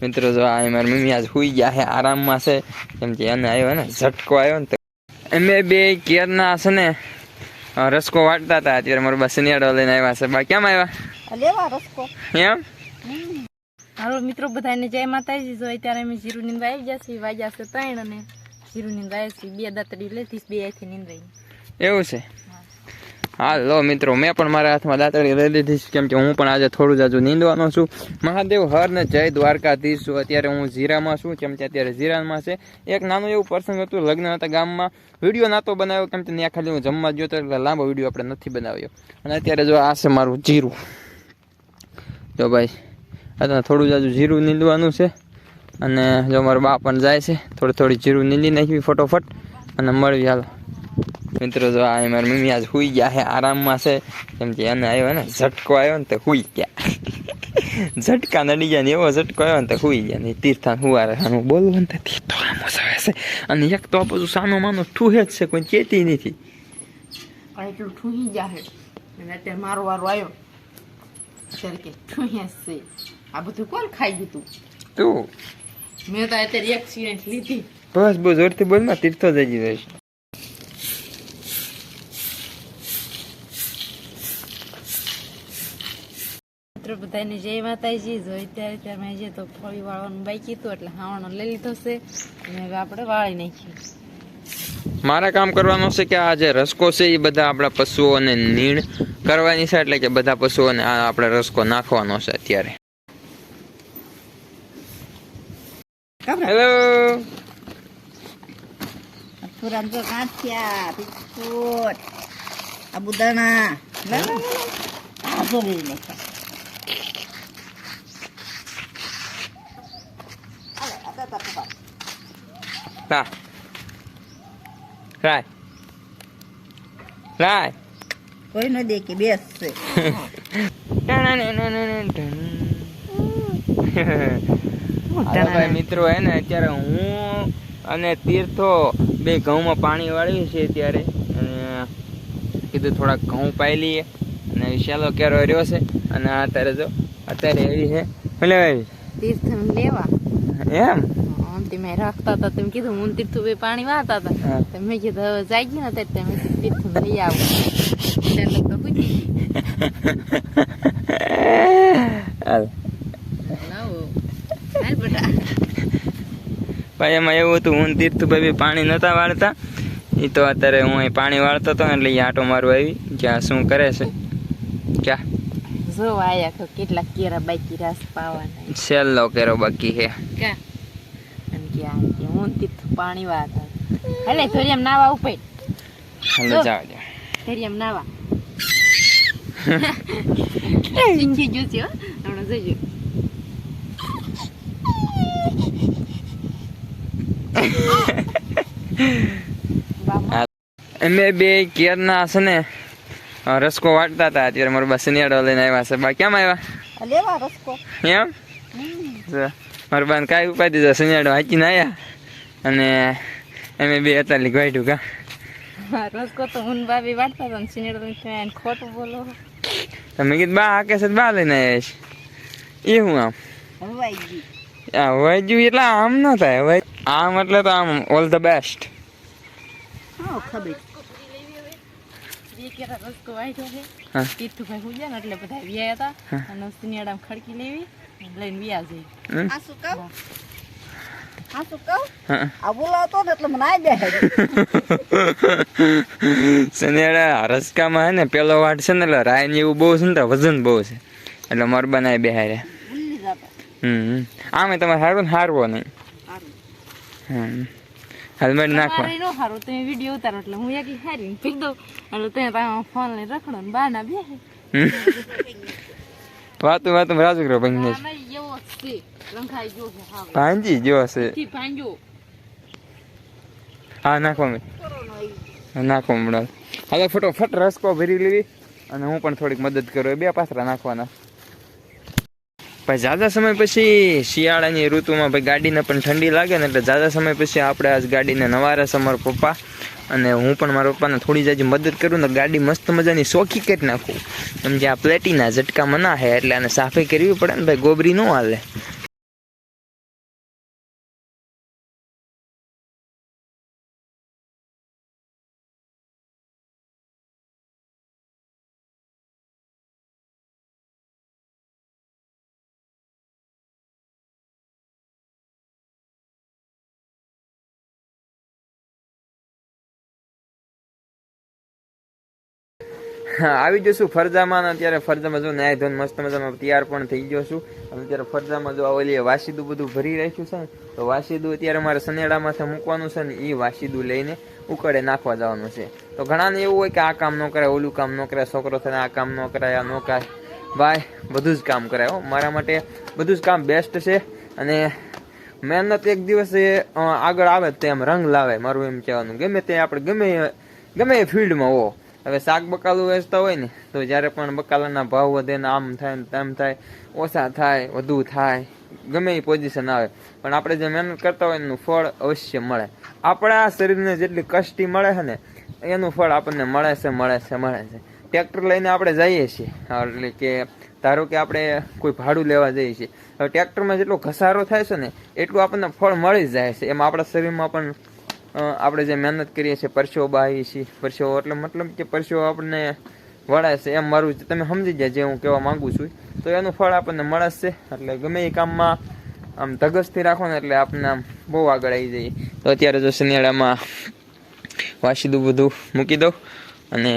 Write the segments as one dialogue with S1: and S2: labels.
S1: મિત્રો જો આ મારી મમ્મી આજ સુઈ ગયા છે, આરામમાં છે. કેમ કે એને આવ્યો ને ઝટકો આવ્યો ને તો અમે બે કેરના છે ને રસકો વાટતા હતા. અત્યારે મારો બા સનિયાડો લઈને આવ્યા છે. બા કેમ આવ્યા
S2: લેવા રસકો
S1: એમ?
S2: હાલો મિત્રો બધાને જય માતાજી. જો અત્યારે અમે જીરું નીંદવા આવી જશે, વાગ્યા છે 3 અને જીરું નીંદવા આવ્યા છે. 2 દાંતડી લેતી 2 આથી નીંદવાઈ
S1: એવું છે. હાલો મિત્રો, મેં પણ મારા હાથમાં દાંતડી લઈ લીધી. કેમ કે હું પણ આજે થોડું જાજુ નીંદવાનો છું. મહાદેવ હર ને જય દ્વારકાધીશ છું. અત્યારે હું જીરામાં છું. કેમ કે અત્યારે જીરામાં છે એક નાનું એવું પ્રસંગ હતું, લગ્ન હતા ગામમાં. વિડીયો નાતો બનાવ્યો કેમ કે ત્યાં ખાલી હું જમવા ગયો હતો, એટલે લાંબો વિડીયો આપણે નથી બનાવ્યો. અને અત્યારે જો આ છે મારું જીરું. જો ભાઈ અત્યારે થોડું જાજુ જીરું નીંદવાનું છે. અને જો મારો બા પણ જાય છે, થોડી જીરું નીંદી નાખવી ફટોફટ અને મળવી. હાલો મિત્રો જો આ મારી મમ્મી આજ સુઈ ગયા છે, આરામમાં છે. કેમ કે એને આવ્યો ને ઝટકો આવ્યો ને તો સુઈ ગયા. ઝટકા નડી ગયા ને એવો ઝટકો આવ્યો ને તો સુઈ ગયા. ને તીર્થાન હુવારે હું બોલવું ને તીર્થો આમ આવે છે. અને એક તો બધું સાનો માનો ઠૂહે જ છે, કોઈ ચેતી નથી.
S2: એટલું ઠૂહી જાહે અને અત્યારે મારો વારો આવ્યો ત્યારે કે ઠૂહે છે. આ બધું કોણ ખાઈ ગયું
S1: તું?
S2: મેં તો અત્યારે એક્સિડન્ટ લીધી.
S1: બસ બહુ જોરથી બોલ માં તીર્થો જઈ જઈશ.
S2: બધાને જય માતાજી. જોઈ ત્યારે મેં જે તો ફળી વાળવાનું બાકી હતું એટલે હાવણો લઈ લીધો છે અને હવે આપણે વાળી નાખ્યું.
S1: મારે કામ કરવાનું છે કે આ જે રસકો છે એ બધા આપણા પશુઓને નીણ કરવાની છે. એટલે કે બધા પશુઓને આ આપણે રસકો નાખવાનો છે અત્યારે. હેલો
S2: પુરાણ તો કાંઠિયા બિસ્કુટ આબુદાણા આ જોડી નાખ્યા. કોઈ ન દે કે બેસશે.
S1: મિત્રો હે ને અત્યારે હું અને તીર્થો બે ઘઉંમાં પાણી વાળીએ છીએ ત્યારે. કીધું થોડાક ઘઉં પાઈ લઈએ અને વિશાલો કેરો રહ્યો છે. અને અત્યારે જો અત્યારે એવી છે એટલે
S2: તીર્થ લેવા
S1: એમ
S2: તમે રાખતા હતા. તમે કીધું હું તીર્થ બે પાણી વાળતા હતા. તમે કીધું હવે જાય ગયું ને ત્યારે તમે તીર્થ લઈ આવો.
S1: ભાઈ એમાં એવું હતું, હું તીર્થભાઈ પાણી નતા વાળતા. એ તો અત્યારે હું અહીં પાણી વાળતો હતો એટલે એ આટો મારવા આવી ક્યાં શું કરે છે. ક્યાં
S2: જો આયા તો કેટલા કેરા બાકી રાસ પાવાના.
S1: છેલ્લો કેરો બાકી છે.
S2: હું તીર્થ પાણી વાળતા. એટલે થોડી એમ નાવા ઉપર
S1: હાલો જાવ
S2: થોડી એમ નાવા શીખી ગયું છે હમણાં જોજો.
S1: અમે બે કેરના છે ને રસકો વાટતા હતા. અત્યારે મારો બા સનિયાડો લઈને આવ્યા છે. બા કેમ આવ્યા
S2: લેવા રસકો
S1: એમ? મારા બાને કાંઈ ઉપાય દીધો, સનિયાડો હાચીને આવ્યા અને અમે બે અત્યારે ગાઢ્યું. કા
S2: રસકો તો હું બાબી વાટતા હતા ને સિનેડો ખોટું બોલો.
S1: તમે કીધું બા હાકે છે બા લઈને આવ્યા છે. એ હું આમ હવાઈ ગયું એટલે આમ ન થાય. હવાઈ આમ એટલે તો આમ ઓલ ધ બેસ્ટ.
S2: રસકો વાટ્યો છે તીર્થભાઈ પૂજ્યા ને એટલે બધા વ્યા હતા અને સિનિયાડા ખડકી લેવી લઈને વ્યા જઈ.
S1: સનિયાડા રસકામાં હે ને પેલો વાટ છે ને એટલે રાય ને એવું બહુ છે ને વજન બહુ છે એટલે મારા બનાવી બેહારે. આમે તમારે હારવો ને હારવો નહીં. હેલ્મેટ નાખવા
S2: નો હારું તમે વિડિયો ઉતારો એટલે હું એકલી હારી પીક દઉં એટલે તમે તારા ફોન લઈને રખડો ને બહાર ના બે
S1: વાતું રાજુ કરો ભાઈ
S2: એવો છે રંખાઈ ગયો છે. હા
S1: ભાંજી જો છે
S2: ભાંજો.
S1: હા નાખવા નાખવા મળે. હવે ફટોફટ રસકો ભરી લેવી અને હું પણ થોડીક મદદ કરું. 2 પાથરા નાખવાના. ભાઈ ઝાઝા સમય પછી શિયાળાની ઋતુમાં ભાઈ ગાડીને પણ ઠંડી લાગે ને એટલે ઝાઝા સમય પછી આપણે આજ ગાડીને નવારે છે મારા પપ્પા અને હું પણ મારા પપ્પાને થોડી જાજી મદદ કરું ને ગાડી મસ્ત મજાની સોખી કરી નાખું. એમ જે આ પ્લેટીના ઝટકા મના છે એટલે આને સાફી કરવી પડે ને ભાઈ, ગોબરી ન હાલે. હા આવી જશું ફરજામાં. અત્યારે ફરજામાં જો નાય ધોન મસ્ત મજામાં તૈયાર પણ થઈ ગયો છું. અને અત્યારે ફરજામાં જો ઓલી વાસીદું બધું ભરી રાખ્યું છે ને, તો વાસીદું અત્યારે મારે સનેડામાંથી મૂકવાનું છે ને એ વાસીદું લઈને ઉકળે નાખવા જવાનું છે. તો ઘણાને એવું હોય કે આ કામ ન કરાય, ઓલું કામ ન કરાય, છોકરો થઈને આ કામ ન કરાય, આ ન કરાય. ભાઈ બધું જ કામ કરાય હો. મારા માટે બધું જ કામ બેસ્ટ છે. અને મહેનત એક દિવસે આગળ આવે તો એમ રંગ લાવે, મારું એમ કહેવાનું. ગમે તે આપણે ગમે એ ફિલ્ડમાં હો. હવે શાક બકાલું વેચતા હોય ને, તો જ્યારે પણ બકાલાના ભાવ વધે ને આમ થાય ને તેમ થાય, ઓછા થાય, વધુ થાય, ગમે એ પોઝિશન આવે, પણ આપણે જે મહેનત કરતા હોય એનું ફળ અવશ્ય મળે. આપણા શરીરને જેટલી કષ્ટી મળે છે ને, એનું ફળ આપણને મળે છે. ટ્રેક્ટર લઈને આપણે જઈએ છીએ, એટલે કે ધારો કે આપણે કોઈ ભાડું લેવા જઈએ છીએ, હવે ટ્રેક્ટરમાં જેટલો ઘસારો થાય છે ને એટલું આપણને ફળ મળી જ જાય છે. એમાં આપણા શરીરમાં પણ આપણે જે મહેનત કરીએ છીએ, પરસેવો બહાવીએ છીએ, પરસેવો એટલે મતલબ કે પરસેવો આપણને વળે છે, એમ મારું તમે સમજી ગયા જે હું કહેવા માંગુ છું. તો એનું ફળ આપણને મળે છે. એટલે ગમે એ કામમાં આમ ધગસથી રાખો ને એટલે આપણને આમ બહુ આગળ આવી જઈએ. તો અત્યારે જો શનિયાળામાં વાસીદું બધું મૂકી દઉં અને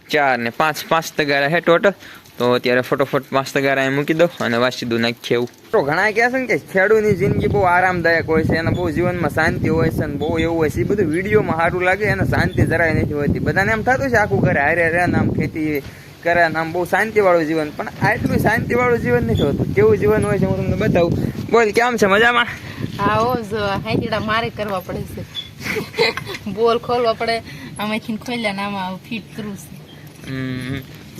S1: 4 ને 5 તગારા હે ટોટલ. તો અત્યારે ફટોફટ 5 તગારા એ મૂકી દઉં અને વાસીદું નાખીએ. એવું તો ઘણા કહે છે ને કે ખેડૂતની જિંદગી બહુ આરામદાયક હોય છે, એને બહુ જીવનમાં શાંતિ હોય છે, અને બહુ એવું હોય છે. એ બધું વિડીયોમાં સારું લાગે, એને શાંતિ જરાય નથી હોતી. બધાને એમ થતું છે આખું ઘરે હારે રહે ને આમ ખેતી કરે ને આમ બહુ શાંતિવાળું જીવન, પણ આટલું શાંતિવાળું જીવન નથી હોતું. કેવું જીવન હોય છે હું તમને બતાવું. બોલ કેમ છે, મજામાં?
S2: હા હો, જો હાઈડા મારે કરવા પડે છે. બોલ ખોલવા પડે, આમાંથી ખોલ્યા ને આમાં ફિટ કરવું છે.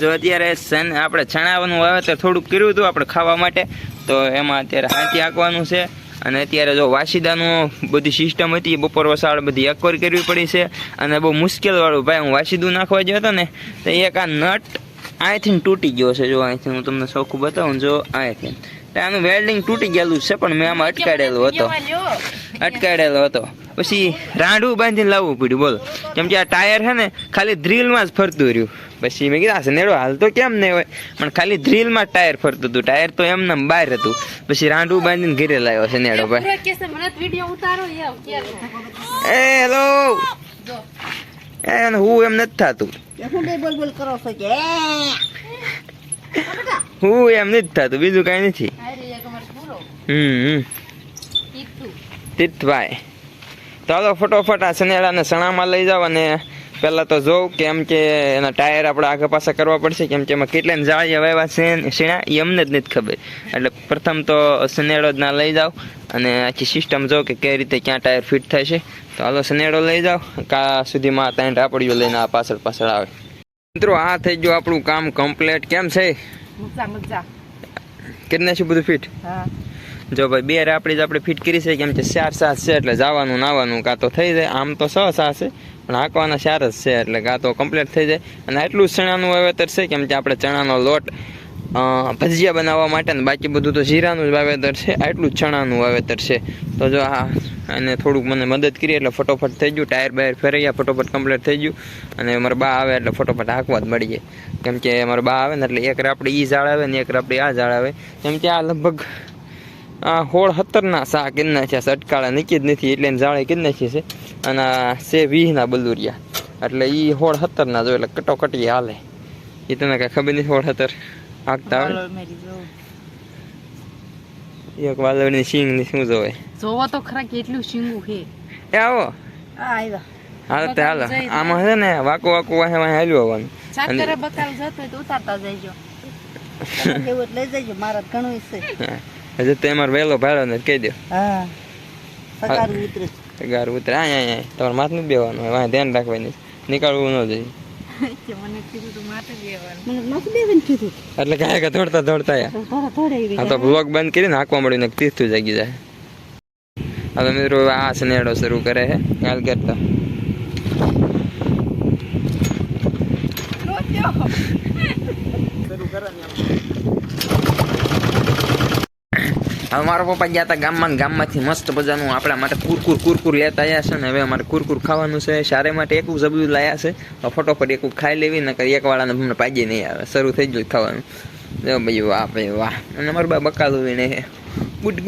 S1: જો અત્યારે આપણે ચણાવાનું વાવેતર થોડુંક કર્યું હતું આપણે ખાવા માટે, તો એમાં અત્યારે હાથી હાંકવાનું છે. અને અત્યારે જો વાસીદાનું બધી સિસ્ટમ હતી, બપોર વસાળ બધી એકવાર કરવી પડી છે. અને બહુ મુશ્કેલવાળું ભાઈ, હું વાસીદું નાખવા ગયો હતો ને તો એક આ નટ અહીંથી તૂટી ગયો છે. જો અહીંથી હું તમને ચોખ્ખું બતાવું, જો અહીંથી આનું વેલ્ડિંગ તૂટી ગયેલું છે, પણ મેં આમાં અટકાડેલો હતો. પછી રાંડું બાંધીને લાવવું પડ્યું, બોલો. કેમ કે આ ટાયર છે ને ખાલી ડ્રીલમાં જ ફરતું રહ્યું. પછી મેં કીધું સનેડો હાલ તો કેમ નહીં હોય, પણ ખાલી ડ્રીલમાં ટાયર ફરતું હતું. ટાયર તો એમને બહાર હતું. પછી રાંડું બાંધીને ઘરે લાવ્યો સનેડો ભાઈ. હેલો, હું એમ નથી થતું, હું એમ નથી થતું, બીજું કઈ નથી. તીર્થભાઈ ચાલો ફટોફટ આ સનેડાને સણામાં લઈ જાવ. અને પહેલાં તો જોઉં કેમ કે એના ટાયર આપણે આગળ પાછા કરવા પડશે, કેમ કે એમાં કેટલાને જાળીયા વાવ્યા છે શીણા એ અમને જ નથી ખબર. એટલે પ્રથમ તો સનેડો જ ના લઈ જાઓ અને આખી સિસ્ટમ જો કે કઈ રીતે ક્યાં ટાયર ફિટ થાય છે. તો હાલો સનેડો લઈ જાઓ, કા સુધીમાં 3 ટાપડીઓ લઈને આ પાછળ આવે. મિત્રો આ થઈ ગયું આપણું કામ કમ્પ્લીટ. કેમ છે? કેટલા છે બધું ફિટ? જો ભાઈ 2 રાપડી જ આપણે ફિટ કરી છે, કેમ કે 4 સાસ છે એટલે જવાનું નાવાનું કાં તો થઈ જાય. આમ તો 6 સાસ છે પણ હાંકવાના 4 જ છે, એટલે કાં તો કમ્પ્લીટ થઈ જાય. અને આટલું જ ચણાનું વાવેતર છે, કેમ કે આપણે ચણાનો લોટ ભજીયા બનાવવા માટે ને બાકી બધું તો જીરાનું જ વાવેતર છે. આટલું જ ચણાનું વાવેતર છે. તો જો અને થોડુંક મને મદદ કરી એટલે ફટોફટ થઈ ગયું. ટાયર બાયર ફેરવ્યા, ફટોફટ કમ્પ્લીટ થઈ ગયું. અને મારા બા આવે એટલે ફટોફટ હાંકવા જ મળી જાય. કેમ કે મારા બા આવે ને એટલે એક રાપડી ઈ ઝાડ આવે ને એક રાપડી આ ઝાડ આવે. કેમ કે આ લગભગ 16-17 શાક કરી નાખ્યા છે, અટકાળા નીકળી જ નથી એટલે જાળે કરી નાખીએ છે. અને છે 20 બલુરિયા, એટલે એ 16-17 જો એટલે કટોકટી હાલે. એ તને કાંઈ ખબર નથી 16-17 હાંકતા આવે. એક વાલવની સિંગ ની શું જોવે,
S2: જોવો તો ખરા કેટલું સિંગું છે.
S1: એ આવો હાલ તે હાલો. આમાં છે ને વાકો વાહે હાલ્યું આવવાનું.
S2: સાકરે બકાલ જતો તો ઉતારતા જઈજો. એવું લઈ જઈજો, મારા ઘણું છે.
S1: હજુ તો અમારે વહેલો ભાડો ને કહી દો.
S2: હા,
S1: પગાર ઉતરે. અહીંયા તમારે માથ નથી બેવાનું હોય, વાંહે ધ્યાન રાખવાની, નીકળવું ન જોઈએ. એટલે કાંઈ દોડતા આ તો બ્લોગ બંધ કરીને હાંકવા મળ્યું ને તીર્થું જાગી જાય. હવે મિત્રો આ સનેડો શરૂ કરે છે કાલ કરતા. હવે મારા પપ્પા ગયા હતા ગામમાંથી મસ્ત મજાનું આપણા માટે કુરકુર લેતા આવ્યા છે ને હવે અમારે કુરકુર ખાવાનું છે. શારે માટે એકું જબરું લાયા છે, ફટોફટ એકું ખાઈ લેવી ને એક વાળાને અમને પાજે નહીં આવે. શરૂ થઈ ગયું ખાવાનું. જો ભાઈ વાહ ભાઈ વાહ. અને અમારું બા બકાલું વીણે ગુડ